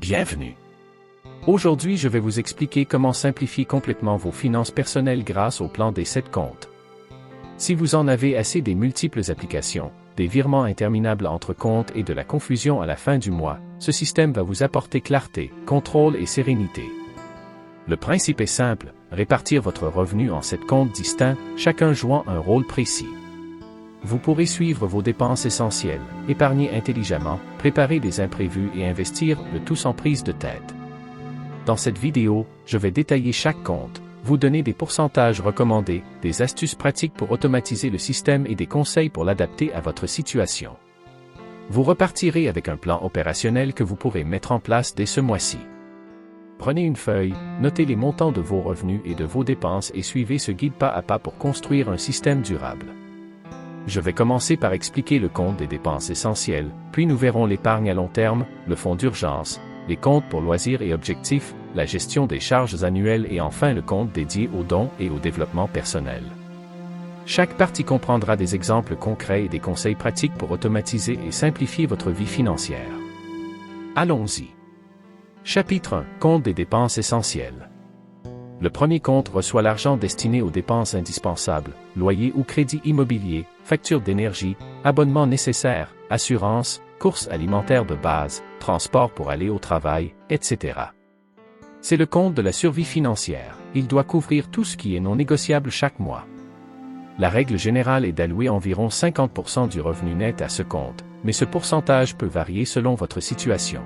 Bienvenue. Aujourd'hui, je vais vous expliquer comment simplifier complètement vos finances personnelles grâce au plan des 7 comptes. Si vous en avez assez des multiples applications, des virements interminables entre comptes et de la confusion à la fin du mois, ce système va vous apporter clarté, contrôle et sérénité. Le principe est simple, répartir votre revenu en 7 comptes distincts, chacun jouant un rôle précis. Vous pourrez suivre vos dépenses essentielles, épargner intelligemment, préparer des imprévus et investir, le tout sans prise de tête. Dans cette vidéo, je vais détailler chaque compte, vous donner des pourcentages recommandés, des astuces pratiques pour automatiser le système et des conseils pour l'adapter à votre situation. Vous repartirez avec un plan opérationnel que vous pourrez mettre en place dès ce mois-ci. Prenez une feuille, notez les montants de vos revenus et de vos dépenses et suivez ce guide pas à pas pour construire un système durable. Je vais commencer par expliquer le compte des dépenses essentielles, puis nous verrons l'épargne à long terme, le fonds d'urgence, les comptes pour loisirs et objectifs, la gestion des charges annuelles et enfin le compte dédié aux dons et au développement personnel. Chaque partie comprendra des exemples concrets et des conseils pratiques pour automatiser et simplifier votre vie financière. Allons-y. Chapitre 1. Compte des dépenses essentielles. Le premier compte reçoit l'argent destiné aux dépenses indispensables, loyer ou crédit immobilier, facture d'énergie, abonnement nécessaire, assurance, courses alimentaires de base, transport pour aller au travail, etc. C'est le compte de la survie financière. Il doit couvrir tout ce qui est non négociable chaque mois. La règle générale est d'allouer environ 50% du revenu net à ce compte, mais ce pourcentage peut varier selon votre situation.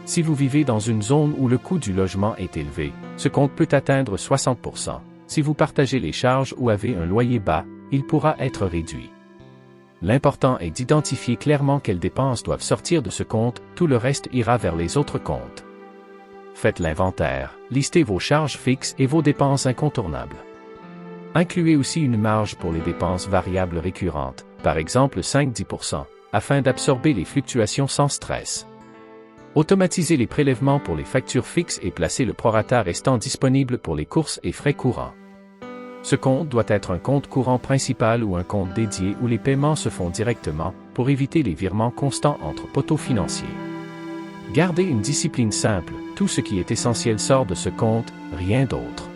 Si vous vivez dans une zone où le coût du logement est élevé, ce compte peut atteindre 60%. Si vous partagez les charges ou avez un loyer bas, il pourra être réduit. L'important est d'identifier clairement quelles dépenses doivent sortir de ce compte, tout le reste ira vers les autres comptes. Faites l'inventaire, listez vos charges fixes et vos dépenses incontournables. Incluez aussi une marge pour les dépenses variables récurrentes, par exemple 5-10%, afin d'absorber les fluctuations sans stress. Automatisez les prélèvements pour les factures fixes et placez le prorata restant disponible pour les courses et frais courants. Ce compte doit être un compte courant principal ou un compte dédié où les paiements se font directement, pour éviter les virements constants entre poteaux financiers. Gardez une discipline simple, tout ce qui est essentiel sort de ce compte, rien d'autre.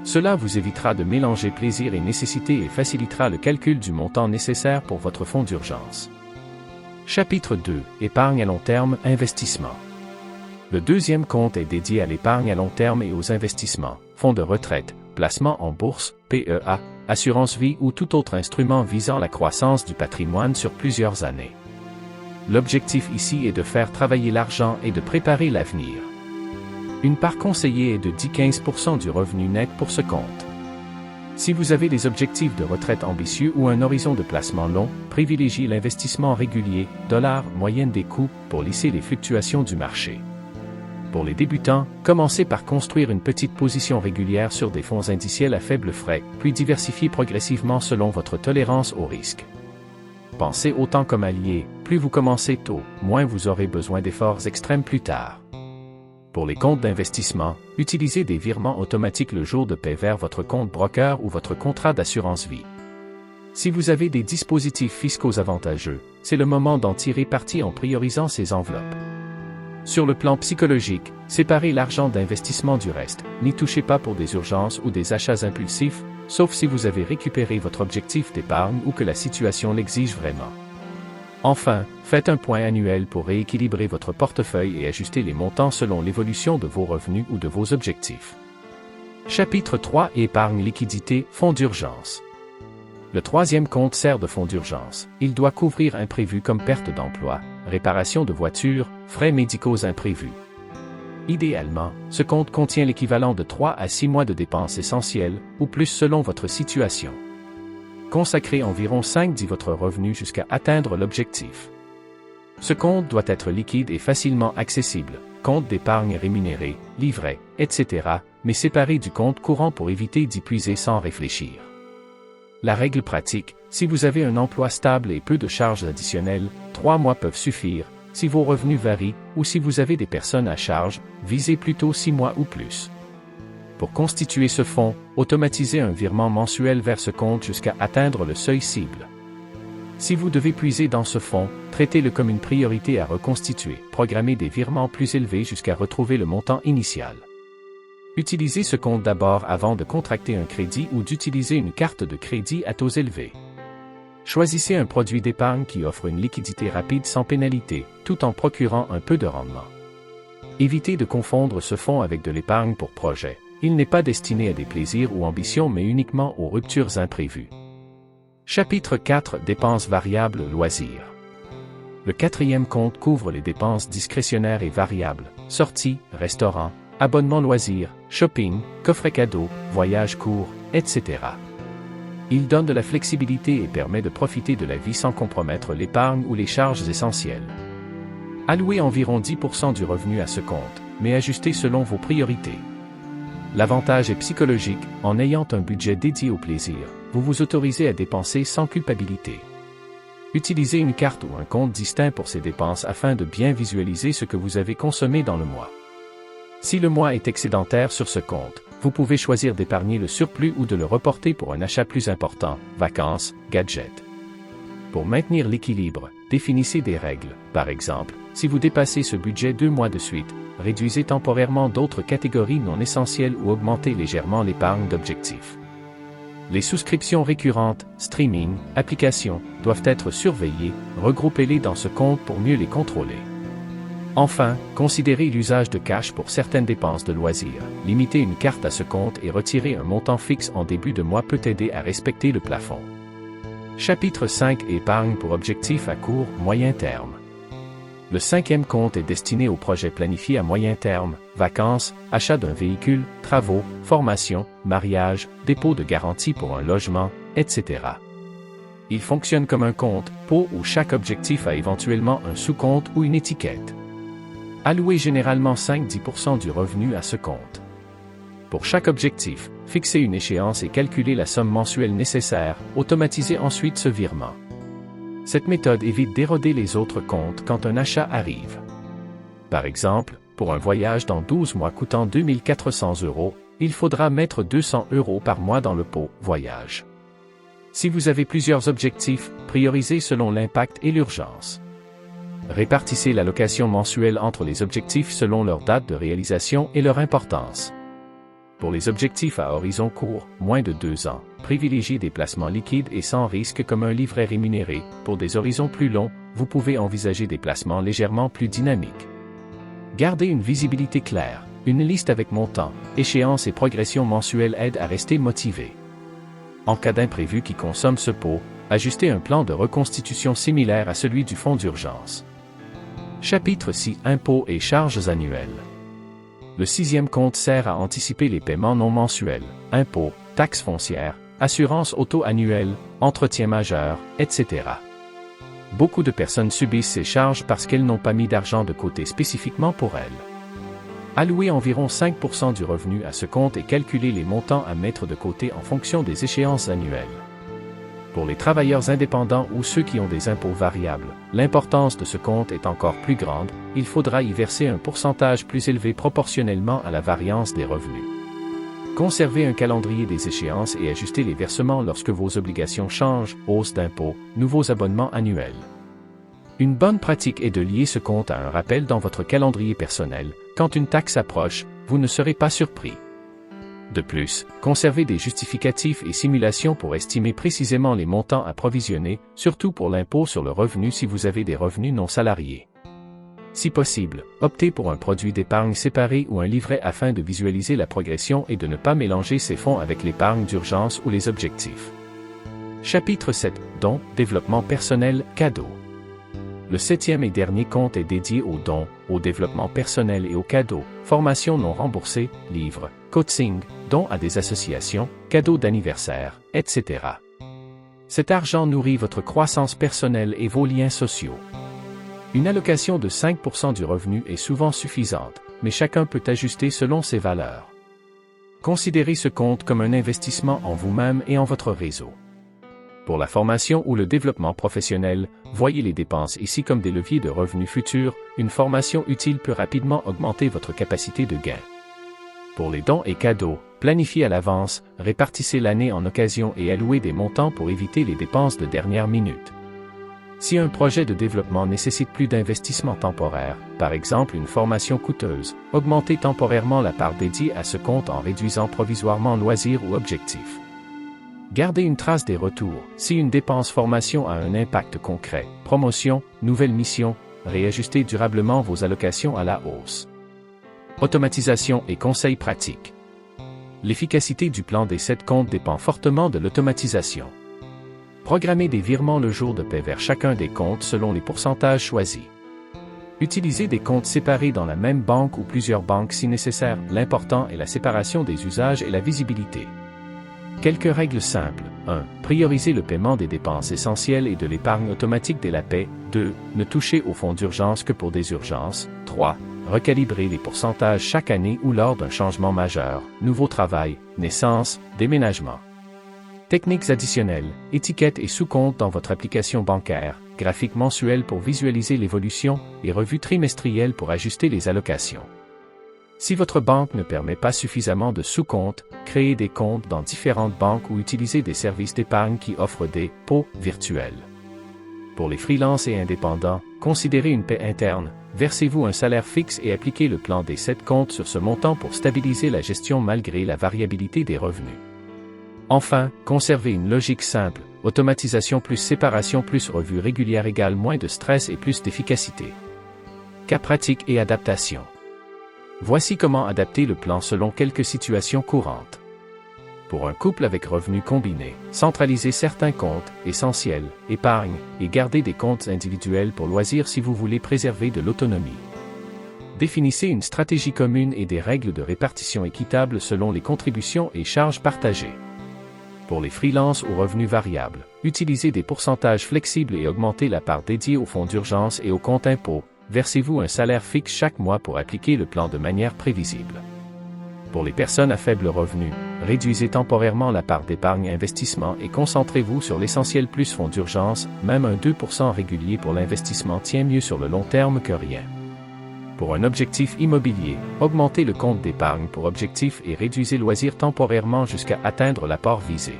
Cela vous évitera de mélanger plaisir et nécessité et facilitera le calcul du montant nécessaire pour votre fonds d'urgence. Chapitre 2. Épargne à long terme, investissement. Le deuxième compte est dédié à l'épargne à long terme et aux investissements, fonds de retraite, placement en bourse, PEA, assurance vie ou tout autre instrument visant la croissance du patrimoine sur plusieurs années. L'objectif ici est de faire travailler l'argent et de préparer l'avenir. Une part conseillée est de 10-15% du revenu net pour ce compte. Si vous avez des objectifs de retraite ambitieux ou un horizon de placement long, privilégiez l'investissement régulier, moyenne des coûts, pour lisser les fluctuations du marché. Pour les débutants, commencez par construire une petite position régulière sur des fonds indiciels à faible frais, puis diversifiez progressivement selon votre tolérance au risque. Pensez au temps comme allié, plus vous commencez tôt, moins vous aurez besoin d'efforts extrêmes plus tard. Pour les comptes d'investissement, utilisez des virements automatiques le jour de paie vers votre compte broker ou votre contrat d'assurance vie. Si vous avez des dispositifs fiscaux avantageux, c'est le moment d'en tirer parti en priorisant ces enveloppes. Sur le plan psychologique, séparez l'argent d'investissement du reste, n'y touchez pas pour des urgences ou des achats impulsifs, sauf si vous avez récupéré votre objectif d'épargne ou que la situation l'exige vraiment. Enfin, faites un point annuel pour rééquilibrer votre portefeuille et ajuster les montants selon l'évolution de vos revenus ou de vos objectifs. Chapitre 3. Épargne liquidité, fonds d'urgence. Le troisième compte sert de fonds d'urgence. Il doit couvrir imprévus comme perte d'emploi, réparation de voiture, frais médicaux imprévus. Idéalement, ce compte contient l'équivalent de 3 à 6 mois de dépenses essentielles, ou plus selon votre situation. Consacrez environ 5 de votre revenu jusqu'à atteindre l'objectif. Ce compte doit être liquide et facilement accessible, compte d'épargne rémunéré, livret, etc., mais séparé du compte courant pour éviter d'y puiser sans réfléchir. La règle pratique, si vous avez un emploi stable et peu de charges additionnelles, 3 mois peuvent suffire. Si vos revenus varient, ou si vous avez des personnes à charge, visez plutôt 6 mois ou plus. Pour constituer ce fonds, automatisez un virement mensuel vers ce compte jusqu'à atteindre le seuil cible. Si vous devez puiser dans ce fonds, traitez-le comme une priorité à reconstituer, programmez des virements plus élevés jusqu'à retrouver le montant initial. Utilisez ce compte d'abord avant de contracter un crédit ou d'utiliser une carte de crédit à taux élevés. Choisissez un produit d'épargne qui offre une liquidité rapide sans pénalité, tout en procurant un peu de rendement. Évitez de confondre ce fonds avec de l'épargne pour projet. Il n'est pas destiné à des plaisirs ou ambitions mais uniquement aux ruptures imprévues. Chapitre 4 Dépenses variables loisirs. Le quatrième compte couvre les dépenses discrétionnaires et variables, sorties, restaurants, abonnements loisirs, shopping, coffrets cadeaux, voyages courts, etc. Il donne de la flexibilité et permet de profiter de la vie sans compromettre l'épargne ou les charges essentielles. Allouez environ 10% du revenu à ce compte, mais ajustez selon vos priorités. L'avantage est psychologique, en ayant un budget dédié au plaisir, vous vous autorisez à dépenser sans culpabilité. Utilisez une carte ou un compte distinct pour ces dépenses afin de bien visualiser ce que vous avez consommé dans le mois. Si le mois est excédentaire sur ce compte, vous pouvez choisir d'épargner le surplus ou de le reporter pour un achat plus important, vacances, gadgets. Pour maintenir l'équilibre, définissez des règles. Par exemple, si vous dépassez ce budget 2 mois de suite, réduisez temporairement d'autres catégories non essentielles ou augmentez légèrement l'épargne d'objectifs. Les souscriptions récurrentes, streaming, applications, doivent être surveillées, regroupez-les dans ce compte pour mieux les contrôler. Enfin, considérez l'usage de cash pour certaines dépenses de loisirs. Limiter une carte à ce compte et retirer un montant fixe en début de mois peut aider à respecter le plafond. Chapitre 5 Épargne pour objectifs à court, moyen terme. Le cinquième compte est destiné aux projets planifiés à moyen terme, vacances, achat d'un véhicule, travaux, formation, mariage, dépôt de garantie pour un logement, etc. Il fonctionne comme un compte, pot où chaque objectif a éventuellement un sous-compte ou une étiquette. Allouez généralement 5-10% du revenu à ce compte. Pour chaque objectif, fixez une échéance et calculez la somme mensuelle nécessaire, automatisez ensuite ce virement. Cette méthode évite d'éroder les autres comptes quand un achat arrive. Par exemple, pour un voyage dans 12 mois coûtant 2 400 €, il faudra mettre 200 € par mois dans le pot « Voyage ». Si vous avez plusieurs objectifs, priorisez selon l'impact et l'urgence. Répartissez l'allocation mensuelle entre les objectifs selon leur date de réalisation et leur importance. Pour les objectifs à horizon court, moins de 2 ans, privilégiez des placements liquides et sans risque comme un livret rémunéré. Pour des horizons plus longs, vous pouvez envisager des placements légèrement plus dynamiques. Gardez une visibilité claire. Une liste avec montant, échéance et progression mensuelle aide à rester motivé. En cas d'imprévu qui consomme ce pot, ajustez un plan de reconstitution similaire à celui du fonds d'urgence. Chapitre 6 Impôts et charges annuelles. Le sixième compte sert à anticiper les paiements non mensuels, impôts, taxes foncières, assurance auto-annuelle, entretien majeur, etc. Beaucoup de personnes subissent ces charges parce qu'elles n'ont pas mis d'argent de côté spécifiquement pour elles. Allouez environ 5% du revenu à ce compte et calculez les montants à mettre de côté en fonction des échéances annuelles. Pour les travailleurs indépendants ou ceux qui ont des impôts variables, l'importance de ce compte est encore plus grande, il faudra y verser un pourcentage plus élevé proportionnellement à la variance des revenus. Conservez un calendrier des échéances et ajustez les versements lorsque vos obligations changent, hausse d'impôts, nouveaux abonnements annuels. Une bonne pratique est de lier ce compte à un rappel dans votre calendrier personnel. Quand une taxe approche, vous ne serez pas surpris. De plus, conservez des justificatifs et simulations pour estimer précisément les montants à provisionner, surtout pour l'impôt sur le revenu si vous avez des revenus non salariés. Si possible, optez pour un produit d'épargne séparé ou un livret afin de visualiser la progression et de ne pas mélanger ces fonds avec l'épargne d'urgence ou les objectifs. Chapitre 7 Dons, développement personnel, cadeaux. Le septième et dernier compte est dédié aux dons, au développement personnel et aux cadeaux, formations non remboursées, livres, coaching, dons à des associations, cadeaux d'anniversaire, etc. Cet argent nourrit votre croissance personnelle et vos liens sociaux. Une allocation de 5% du revenu est souvent suffisante, mais chacun peut ajuster selon ses valeurs. Considérez ce compte comme un investissement en vous-même et en votre réseau. Pour la formation ou le développement professionnel, voyez les dépenses ici comme des leviers de revenus futurs. Une formation utile peut rapidement augmenter votre capacité de gain. Pour les dons et cadeaux, planifiez à l'avance, répartissez l'année en occasions et allouez des montants pour éviter les dépenses de dernière minute. Si un projet de développement nécessite plus d'investissement temporaire, par exemple une formation coûteuse, augmentez temporairement la part dédiée à ce compte en réduisant provisoirement loisirs ou objectifs. Gardez une trace des retours. Si une dépense formation a un impact concret, promotion, nouvelle mission, réajustez durablement vos allocations à la hausse. Automatisation et conseils pratiques. L'efficacité du plan des 7 comptes dépend fortement de l'automatisation. Programmez des virements le jour de paie vers chacun des comptes selon les pourcentages choisis. Utilisez des comptes séparés dans la même banque ou plusieurs banques si nécessaire. L'important est la séparation des usages et la visibilité. Quelques règles simples. 1. Priorisez le paiement des dépenses essentielles et de l'épargne automatique dès la paie. 2. Ne touchez au fonds d'urgence que pour des urgences. 3. Recalibrez les pourcentages chaque année ou lors d'un changement majeur, nouveau travail, naissance, déménagement. Techniques additionnelles, étiquettes et sous-comptes dans votre application bancaire, graphiques mensuels pour visualiser l'évolution et revues trimestrielles pour ajuster les allocations. Si votre banque ne permet pas suffisamment de sous-comptes, créez des comptes dans différentes banques ou utilisez des services d'épargne qui offrent des pots virtuels. Pour les freelances et indépendants, considérez une paie interne, versez-vous un salaire fixe et appliquez le plan des 7 comptes sur ce montant pour stabiliser la gestion malgré la variabilité des revenus. Enfin, conservez une logique simple, automatisation plus séparation plus revue régulière égale moins de stress et plus d'efficacité. Cas pratiques et adaptation. Voici comment adapter le plan selon quelques situations courantes. Pour un couple avec revenus combinés, centralisez certains comptes, essentiels, épargne, et gardez des comptes individuels pour loisirs si vous voulez préserver de l'autonomie. Définissez une stratégie commune et des règles de répartition équitables selon les contributions et charges partagées. Pour les freelances ou revenus variables, utilisez des pourcentages flexibles et augmentez la part dédiée au fonds d'urgence et au compte impôt. Versez-vous un salaire fixe chaque mois pour appliquer le plan de manière prévisible. Pour les personnes à faible revenu, réduisez temporairement la part d'épargne investissement et concentrez-vous sur l'essentiel plus fonds d'urgence, même un 2% régulier pour l'investissement tient mieux sur le long terme que rien. Pour un objectif immobilier, augmentez le compte d'épargne pour objectif et réduisez loisirs temporairement jusqu'à atteindre l'apport visé.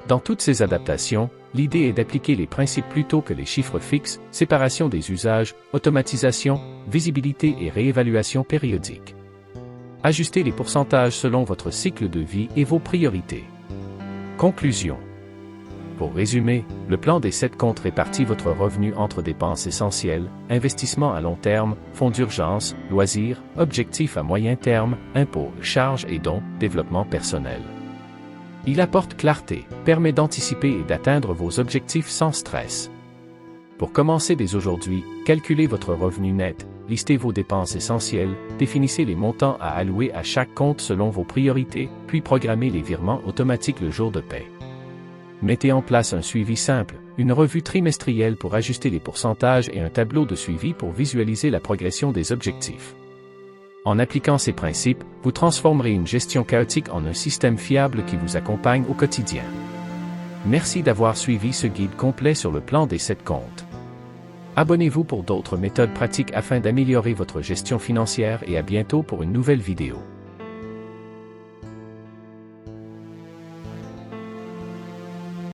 Dans toutes ces adaptations, l'idée est d'appliquer les principes plutôt que les chiffres fixes, séparation des usages, automatisation, visibilité et réévaluation périodique. Ajustez les pourcentages selon votre cycle de vie et vos priorités. Conclusion. Pour résumer, le plan des 7 comptes répartit votre revenu entre dépenses essentielles, investissements à long terme, fonds d'urgence, loisirs, objectifs à moyen terme, impôts, charges et dons, développement personnel. Il apporte clarté, permet d'anticiper et d'atteindre vos objectifs sans stress. Pour commencer dès aujourd'hui, calculez votre revenu net, listez vos dépenses essentielles, définissez les montants à allouer à chaque compte selon vos priorités, puis programmez les virements automatiques le jour de paie. Mettez en place un suivi simple, une revue trimestrielle pour ajuster les pourcentages et un tableau de suivi pour visualiser la progression des objectifs. En appliquant ces principes, vous transformerez une gestion chaotique en un système fiable qui vous accompagne au quotidien. Merci d'avoir suivi ce guide complet sur le plan des 7 comptes. Abonnez-vous pour d'autres méthodes pratiques afin d'améliorer votre gestion financière et à bientôt pour une nouvelle vidéo.